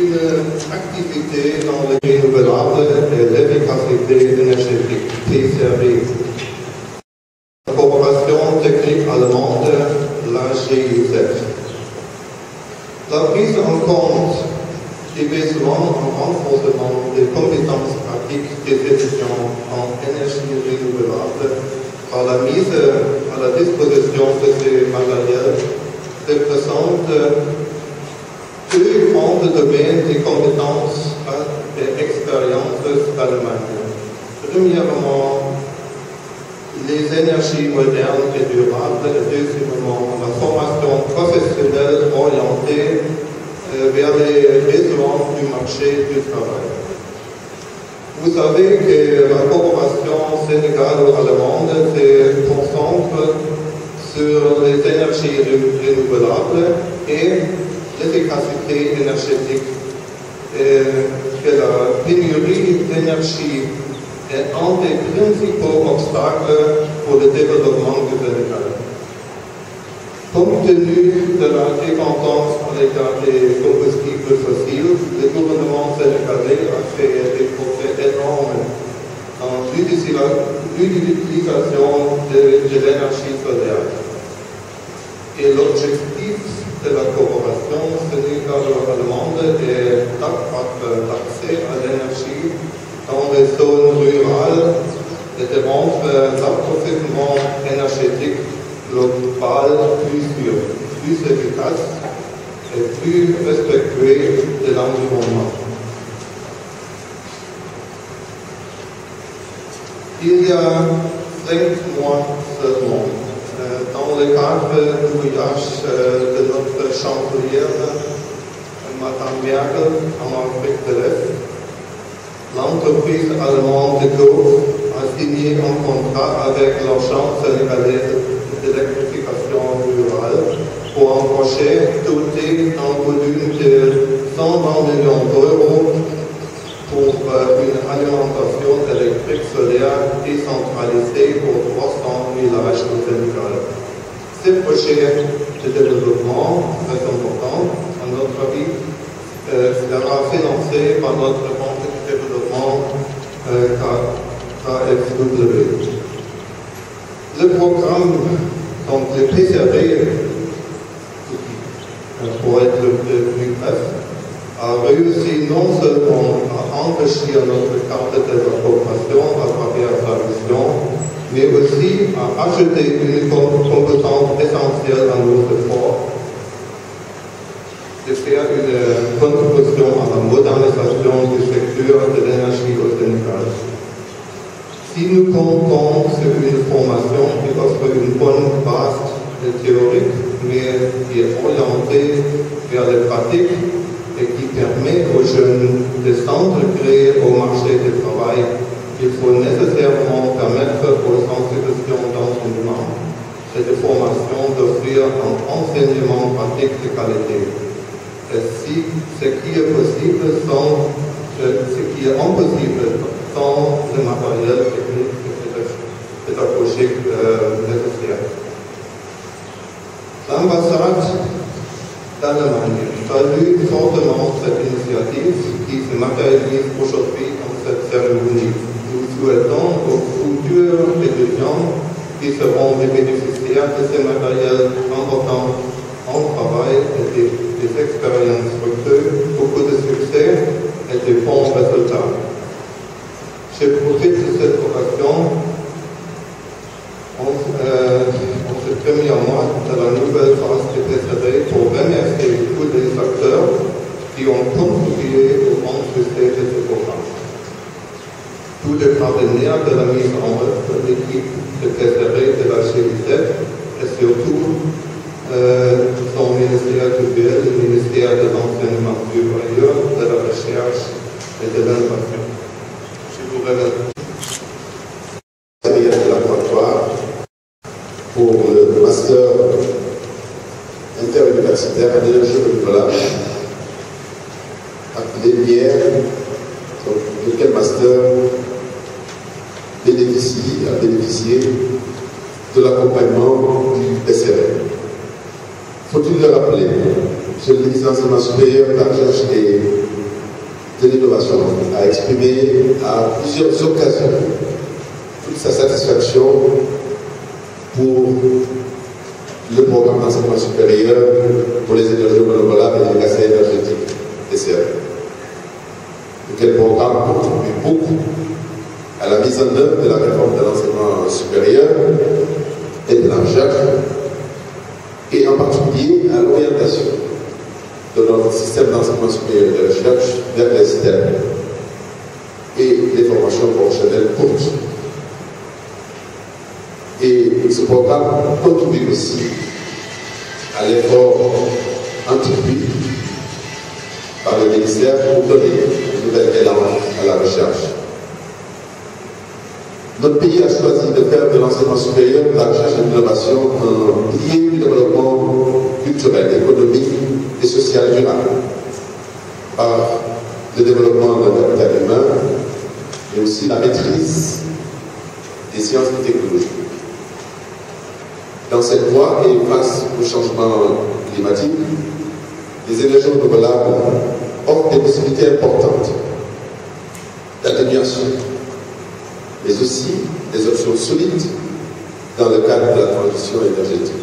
une activité dans les renouvelables et l'efficacité énergétique, TCRE. La coopération technique allemande, la GIZ. La prise en compte des besoins en renforcement des compétences pratiques des étudiants en énergie renouvelable par la mise à la disposition de ces matériels représente deux grands domaines des compétences et expériences allemandes. Premièrement, les énergies modernes et durables, et deuxièmement, la formation professionnelle orientée vers les besoins du marché du travail. Vous savez que la coopération sénégalo-allemande se concentre sur les énergies renouvelables et l'efficacité énergétique, et que la pénurie d'énergie est un des principaux obstacles pour le développement du Sénégal. Compte tenu de la dépendance à l'égard des combustibles fossiles, le gouvernement sénégalais a fait des progrès énormes dans l'utilisation de l'énergie solaire. Et l'objectif de la coopération sénégalo-allemande est d'accroître l'accès à l'énergie dans les zones rurales et de rendre l'approvisionnement énergétique global plus sûr, plus efficace et plus respectueux de l'environnement. Il y a 5 mois seulement, dans le cadre du voyage de notre chancelière, Madame Merkel, en Afrique de l'Est, l'entreprise allemande de Gaulle a signé un contrat avec l'agence sénégalaise d'électrification rurale pour un projet doté d'un volume de 120 millions d'euros pour une alimentation électrique solaire décentralisée pour 300 villages au Sénégal. Ce projet de développement, très important, à notre avis, sera financé par notre banque de développement KfW. Le programme, donc le PCRE, pour être le plus bref, a réussi non seulement à enrichir notre cadre de la coopération à travers sa mission, mais aussi à ajouter une composante essentielle à nos efforts, de faire une contribution à la modernisation du secteur de l'énergie au Sénégal. Si nous comptons sur une formation qui offre une bonne base théorique, mais qui est orientée vers les pratiques et qui permet aux jeunes de s'intégrer au marché du travail, il faut nécessairement permettre aux institutions d'enseignement et de formation d'offrir un enseignement pratique de qualité. Et si ce qui est possible sans le matériel technique et pédagogique nécessaire. L'ambassade d'Allemagne salue fortement cette initiative qui se matérialise aujourd'hui dans cette cérémonie. Nous souhaitons aux futurs étudiants qui seront les bénéficiaires de ces matériels importants en travail et des expériences reçues, beaucoup de succès et de bons résultats. Je profite de cette occasion en ce premier mois de la nouvelle phase du PCRE pour remercier tous les acteurs qui ont contribué au bon succès de ce programme. Tous les partenaires de la mise en œuvre de l'équipe de PCRE de la GIZ et surtout son ministère actuel, le ministère de l'enseignement supérieur, de la recherche et de l'innovation. Je vous remercie. De laboratoire pour le master interuniversitaire en énergie renouvelable, appelé MIER, lequel master a bénéficié de l'accompagnement du PCRE. Faut-il le rappeler, c'est le ministre de l'enseignement supérieur, de la recherche et de l'innovation a exprimé à plusieurs occasions toute sa satisfaction pour le programme d'enseignement supérieur pour les énergies renouvelables et l'efficacité énergétique, ECR. Quel programme contribue beaucoup à la mise en œuvre de la réforme de l'enseignement supérieur et de la recherche, et en particulier à l'orientation de notre système d'enseignement supérieur et de recherche vers les STEM et les formations professionnelles courtes. Et ce programme contribue aussi à l'effort entrepris par le ministère pour donner un nouvel élan à la recherche. Notre pays a choisi de faire de l'enseignement supérieur, de la recherche et de l'innovation un pilier du développement culturel, économique et social durable par le développement de capital humain, mais aussi la maîtrise des sciences et technologies. Dans cette voie et face au changement climatique, les énergies renouvelables offrent des possibilités importantes d'atténuation, mais aussi des options solides dans le cadre de la transition énergétique.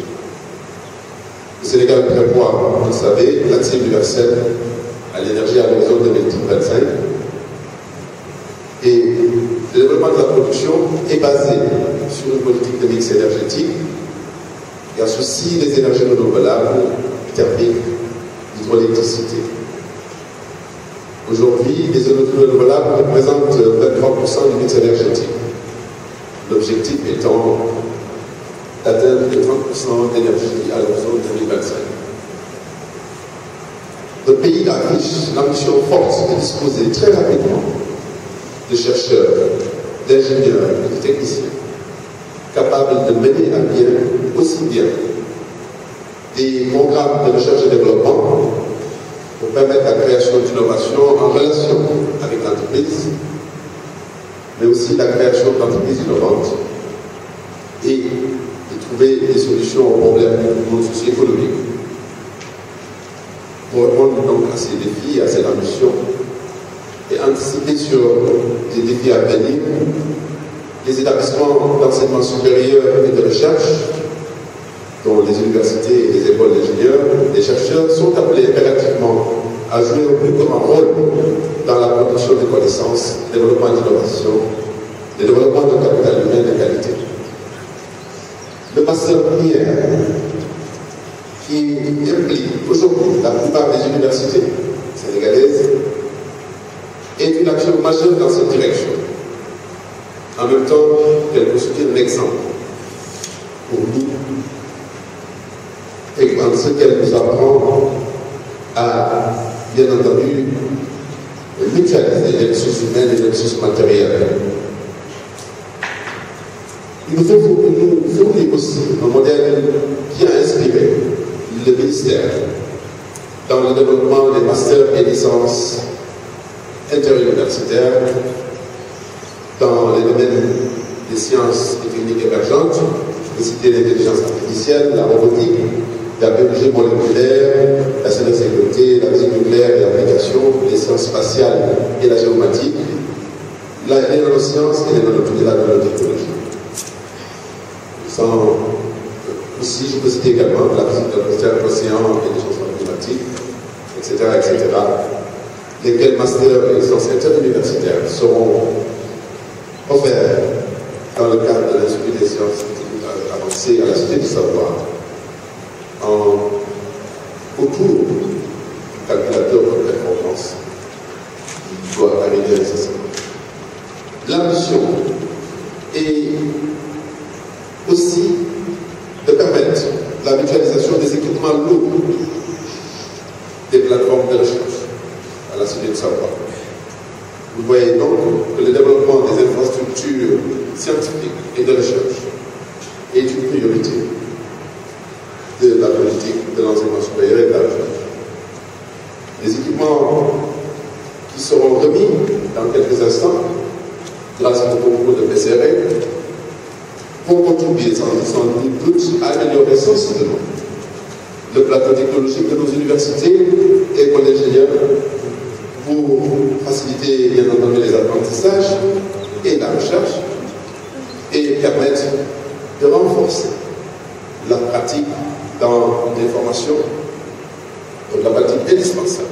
Le Sénégal prévoit, vous le savez, l'accès universel à l'énergie à l'horizon 2025 et le développement de la production est basé sur une politique de mix énergétique qui associe les énergies renouvelables, thermiques, l'hydroélectricité. Aujourd'hui, les énergies renouvelables représentent 23% du mix énergétique. L'objectif étant d'atteindre les 30% d'énergie à l'horizon 2025. Notre pays affiche l'ambition forte de disposer très rapidement de chercheurs, d'ingénieurs et de techniciens capables de mener à bien aussi bien des programmes de recherche et développement pour permettre la création d'innovations en relation avec l'entreprise, mais aussi la création d'entreprises innovantes et de trouver des solutions aux problèmes du monde socio-économique. Pour répondre donc à ces défis, à cette ambition et anticiper sur les défis à venir, les établissements d'enseignement supérieur et de recherche, dont les universités et les écoles d'ingénieurs, les chercheurs sont appelés impérativement à jouer un plus grand rôle dans la production de connaissances, le développement d'innovation, le développement de capital humain de qualité. Le master primaire, qui implique aujourd'hui la plupart des universités sénégalaises, est une action majeure dans cette direction. En même temps qu'elle constitue un exemple pour nous et en ce qu'elle nous apprend à, bien entendu, mutualiser les ressources humaines et les ressources matérielles. Il nous faut nous fournir aussi un modèle qui a inspiré le ministère dans le développement des masters et licences interuniversitaires dans les domaines des sciences et techniques émergentes. Je peux citer l'intelligence artificielle, la robotique, la biologie moléculaire, la cybersécurité, la physique nucléaire et l'application, les sciences spatiales et la géomatique, les nanosciences et la nanotechnologie. Aussi, je peux citer également la physique de l'océan et des changements climatiques, etc., lesquels masters et licences interuniversitaires seront offerts dans le cadre de l'Institut des sciences avancées à la Cité du Savoir, autour du calculateur de performance qui doit arriver nécessairement. L'ambition est aussi de permettre la mutualisation des équipements lourds des plateformes de recherche à la Cité du Savoir. Vous voyez donc que le développement des infrastructures scientifiques et de recherche est une priorité de la politique de l'enseignement supérieur et de la recherche. Les équipements qui seront remis dans quelques instants, grâce au concours de PCRE, vont contribuer sans doute à améliorer sensiblement le plateau technologique de nos universités et écoles d'ingénieurs pour faciliter faciliter bien entendu les apprentissages et la recherche et permettre de renforcer la pratique dans des formations, donc la pratique indispensable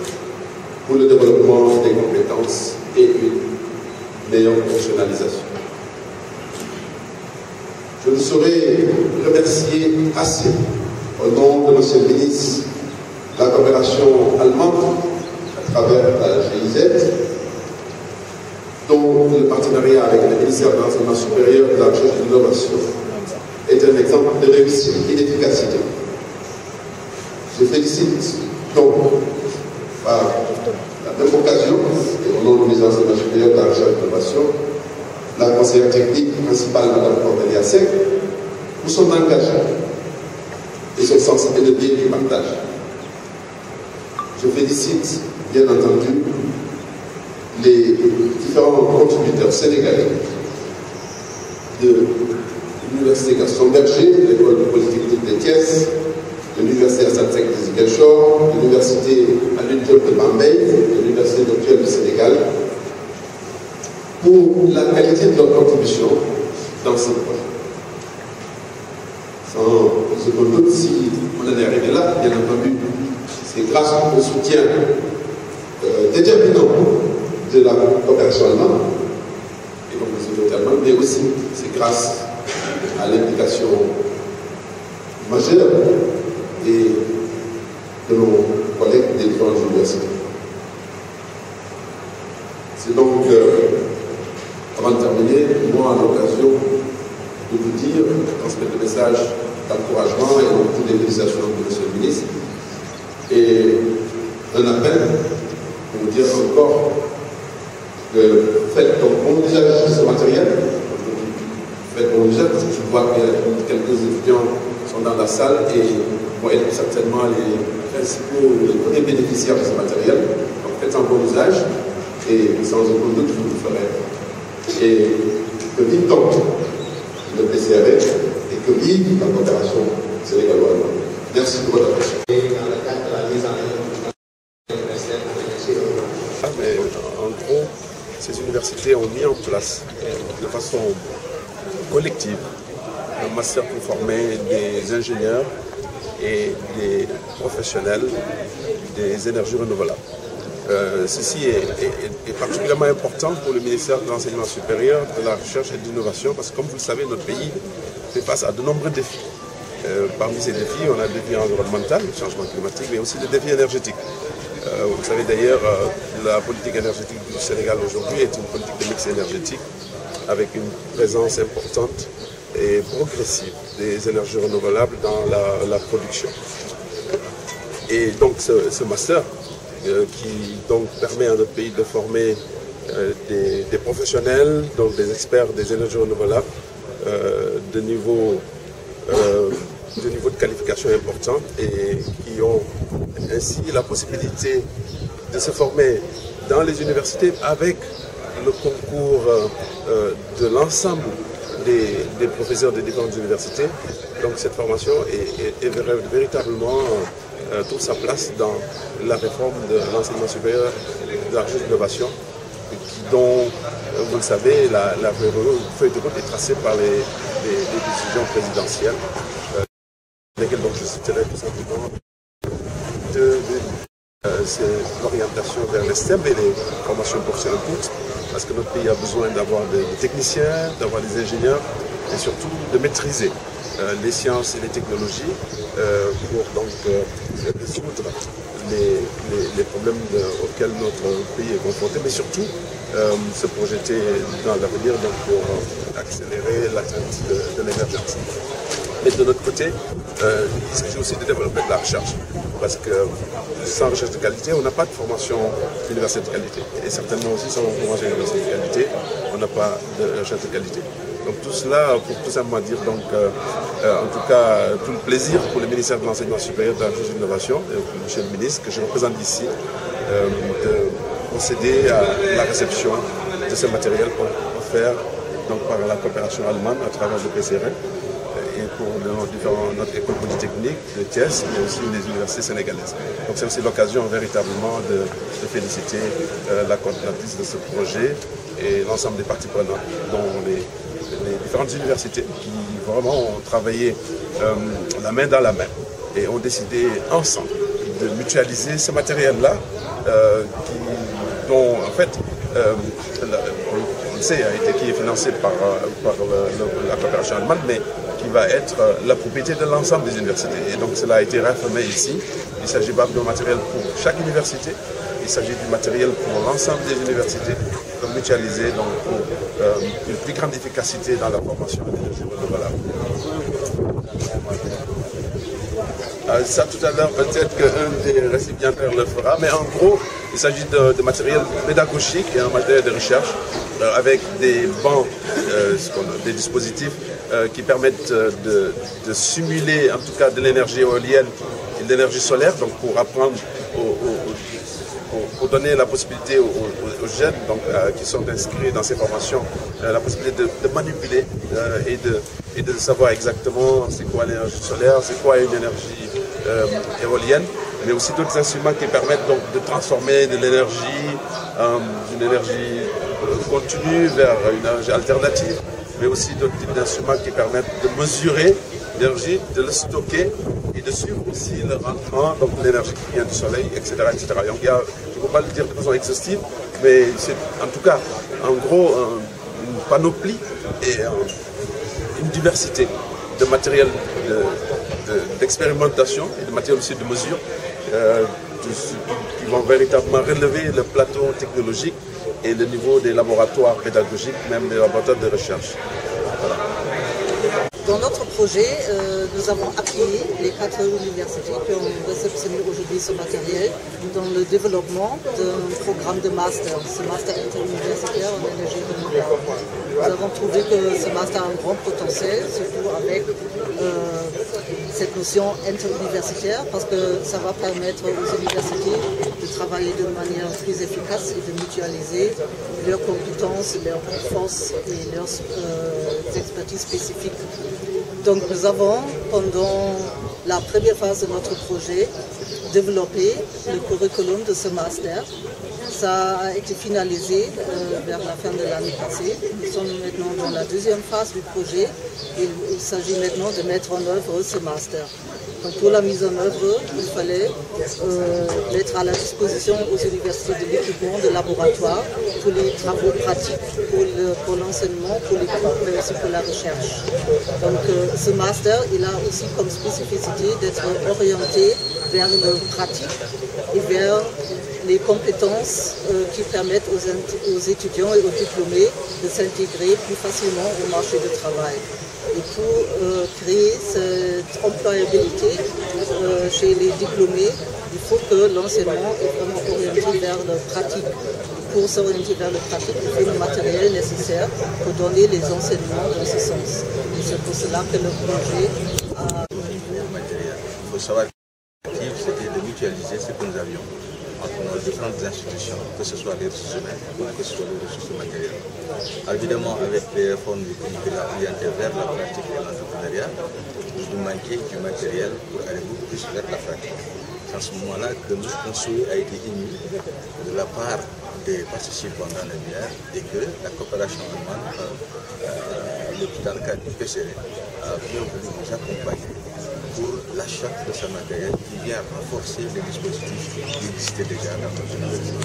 pour le développement des compétences et une meilleure professionnalisation. Je ne saurais remercier assez, au nom de M. le ministre, la coopération allemande à travers la GIZ, dont le partenariat avec le ministère de l'Enseignement supérieur, de la Recherche et de l'Innovation est un exemple de réussite et d'efficacité. Je félicite donc, par la même occasion, et au nom du ministère de l'Enseignement supérieur, de la Recherche et de l'Innovation, la conseillère technique principale, Mme Cornelia Sec, pour son engagement et son sens élevé du partage. Je félicite, bien entendu, les différents contributeurs sénégalais de l'Université Gaston Berger, de l'École polytechnique de Thiès, de l'Université Assane Seck de Ziguinchor, de l'Université Alioune Diop de Bambey, de l'Université virtuelle du Sénégal, pour la qualité de leur contribution dans ce projet. Sans aucun doute, si on en est arrivé là, bien entendu, c'est grâce au soutien déterminant de la coopération allemande, et donc des autorités allemandes, mais aussi c'est grâce à l'implication majeure de nos collègues des différentes universités. C'est donc, avant de terminer, moi, à l'occasion de vous dire, transmettre le message d'encouragement et donc toutes les félicitations de M. le ministre, et un appel pour vous dire encore que faites donc bon usage de ce matériel, faites bon usage, parce que je vois que quelques étudiants sont dans la salle et vont être certainement les principaux, les premiers bénéficiaires de ce matériel. Donc faites un bon usage et sans aucun doute vous le ferez. Et que vive donc le PCRF et que vive la coopération sénégalo-allemande. Merci pour votre attention. Mais en gros, ces universités ont mis en place de façon collective un master pour former des ingénieurs et des professionnels des énergies renouvelables. Ceci est particulièrement important pour le ministère de l'Enseignement supérieur, de la Recherche et de l'Innovation, parce que comme vous le savez, notre pays fait face à de nombreux défis. Parmi ces défis, on a le défi environnemental, le changement climatique, mais aussi le défi énergétique. Vous savez d'ailleurs, la politique énergétique du Sénégal aujourd'hui est une politique de mix énergétique avec une présence importante et progressive des énergies renouvelables dans la production. Et donc ce master qui donc permet à notre pays de former des professionnels, donc des experts des énergies renouvelables de niveau de qualification important et qui ont ainsi la possibilité de se former dans les universités avec le concours de l'ensemble des professeurs des différentes universités. Donc cette formation est véritablement toute sa place dans la réforme de l'enseignement supérieur de la recherche et de l'innovation, dont, vous le savez, la feuille de route est tracée par les décisions présidentielles, lesquelles donc, je citerai tout simplement c'est l'orientation vers les STEM et les formations professionnelles courtes, parce que notre pays a besoin d'avoir des techniciens, d'avoir des ingénieurs et surtout de maîtriser les sciences et les technologies pour donc résoudre les problèmes auxquels notre pays est confronté, mais surtout se projeter dans l'avenir pour accélérer l'atteinte de l'émergence. Mais de notre côté, il s'agit aussi de développer de la recherche, parce que sans recherche de qualité, on n'a pas de formation d'université de qualité. Et certainement aussi sans formation d'université de qualité, on n'a pas de recherche de qualité. Donc tout cela pour tout simplement dire, donc, en tout cas, tout le plaisir pour le ministère de l'Enseignement supérieur, de la Recherche et de l'Innovation, et pour M. le ministre, que je représente ici, de procéder à la réception de ce matériel offert donc, par la coopération allemande à travers le PCRF. Et pour notre école polytechnique de Thiès, mais aussi les universités sénégalaises. Donc c'est aussi l'occasion véritablement de féliciter la coordinatrice de ce projet et l'ensemble des parties prenantes, dont les différentes universités qui vraiment ont travaillé la main dans la main et ont décidé ensemble de mutualiser ce matériel-là, dont en fait, on le sait, qui est financé par la coopération allemande, mais qui va être la propriété de l'ensemble des universités. Et donc cela a été réaffirmé ici. Il ne s'agit pas d'un matériel pour chaque université, il s'agit du matériel pour l'ensemble des universités, mutualisé donc pour une plus grande efficacité dans la formation en énergie renouvelable. Ça tout à l'heure, peut-être qu'un des récipiendaires le fera, mais en gros, il s'agit de matériel pédagogique et un matériel de recherche avec des bancs, des dispositifs qui permettent de simuler en tout cas de l'énergie éolienne et de l'énergie solaire, donc pour apprendre pour donner la possibilité aux jeunes donc, qui sont inscrits dans ces formations, la possibilité de manipuler et de savoir exactement c'est quoi l'énergie solaire, c'est quoi une énergie éolienne, mais aussi d'autres instruments qui permettent donc de transformer de l'énergie d'une énergie continue vers une énergie alternative, mais aussi d'autres types d'instruments qui permettent de mesurer l'énergie, de le stocker et de suivre aussi le rentrement, donc l'énergie qui vient du soleil, etc. etc. Donc il y a, je ne peux pas le dire de façon exhaustive, mais c'est en tout cas, en gros, une panoplie et une diversité de matériel d'expérimentation et de matériel aussi de mesure qui vont véritablement relever le plateau technologique et le niveau des laboratoires pédagogiques, même des laboratoires de recherche. Voilà. Dans notre projet, nous avons appuyé les 4 universités qui ont réceptionné aujourd'hui ce matériel dans le développement d'un programme de master, ce master interuniversitaire en énergie renouvelable. Nous avons trouvé que ce master a un grand potentiel, surtout avec cette notion interuniversitaire, parce que ça va permettre aux universités de travailler de manière plus efficace et de mutualiser leurs compétences, leurs forces et leurs expertises spécifiques. Donc nous avons, pendant la première phase de notre projet, développé le curriculum de ce master. Ça a été finalisé vers la fin de l'année passée. Nous sommes maintenant dans la deuxième phase du projet. Il s'agit maintenant de mettre en œuvre ce master. Donc pour la mise en œuvre, il fallait mettre à la disposition aux universités de l'équipement de laboratoire pour les travaux pratiques, pour l'enseignement, pour les cours, mais aussi pour la recherche. Donc ce master, il a aussi comme spécificité d'être orienté vers le pratique et vers les compétences qui permettent aux étudiants et aux diplômés de s'intégrer plus facilement au marché du travail. Et pour créer cette employabilité chez les diplômés, il faut que l'enseignement est vraiment orienté vers la pratique. Pour s'orienter vers le pratique, il faut le matériel nécessaire pour donner les enseignements dans ce sens. Et c'est pour cela que le projet a... Il faut savoir que l'objectif, c'était de mutualiser ce que nous avions entre nos différentes institutions, que ce soit les ressources humaines ou que ce soit les ressources matérielles. Évidemment, avec les réformes du curriculum orientées vers la pratique et l'entrepreneuriat, nous manquait du matériel pour aller beaucoup plus vers la pratique. C'est à ce moment-là que notre souhait a été émis de la part des participants dans le bière et que la coopération allemande, dans le cadre du PCR, a bien voulu nous accompagner pour l'achat de ce matériel qui vient renforcer les dispositifs qui existaient déjà dans notre université.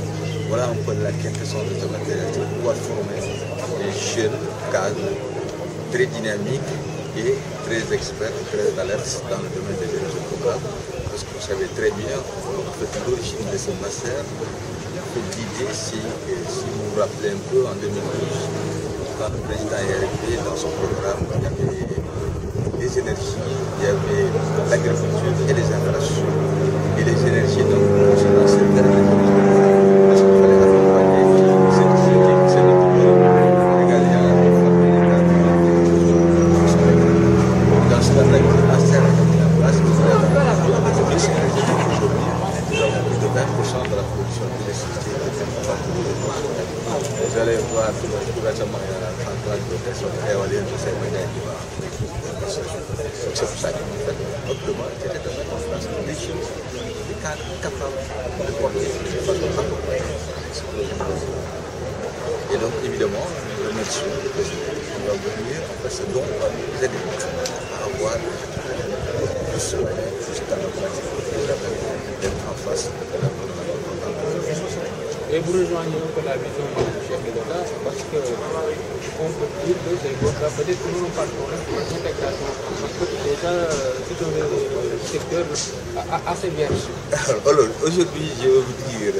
Voilà un peu la quintessence de ce matériel, c'est pouvoir former des jeunes cadres très dynamiques et très experts, très alertes dans le domaine des énergies renouvelables. Parce que vous savez très bien, en fait, l'origine de ce master, l'idée, si vous vous rappelez un peu, en 2012, quand le président est arrivé dans son programme, il y avait les énergies, il y avait l'agriculture et les infrastructures. Et les énergies, donc, concernant cette dernière parce qu'il fallait accompagner cette critique, cette dans ce cadre, le master a mis en place, nous avons plus énergétique aujourd'hui. Nous avons plus de 20% de la production d'électricité vous allez voir tout récemment, il y a la centrale de éolienne de Saint-Médard qui va Donc c'est pour ça que notre demande était de mettre en place des choses, des cadres capables de porter de façon accompagnée ce projet. Et donc évidemment, nous remercions le président qui va venir, en fait ce dont on va nous aider à avoir plus serein, plus démocratique, d'être en face de la Et vous rejoignez un peu la vision du chef de l'État, parce qu'on peut dire que c'est peut-être que nous n'avons pas de problème pour l'intégration, parce que déjà c'est un secteur assez vierge. Alors aujourd'hui, je vais vous dire,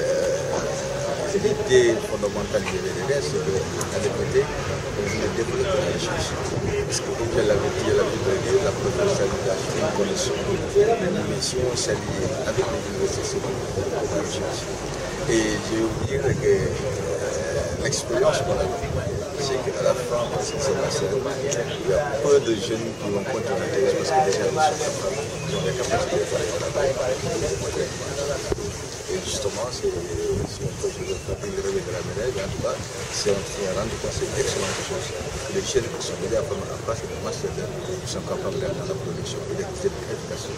l'idée fondamentale du VDD, c'est que la DPT, on voulait développer la recherche. Parce que comme je l'avais dit, la professionnalisation, la connaissance, la mission s'allier avec les universités pour la recherche. Et je vais vous dire que l'expérience qu'on a eue, c'est qu'à la fin, ce qui s'est passé, il y a peu de jeunes qui vont continuer parce que déjà ils sont capables, ils ont des capacités de faire le travail. Et justement, si on peut jouer le relevé de la médaille, en tout cas, c'est un rendu compte, c'est une excellente chose. Les jeunes qui sont déjà en place de master, ils sont capables d'être dans la production et d'être efficaces.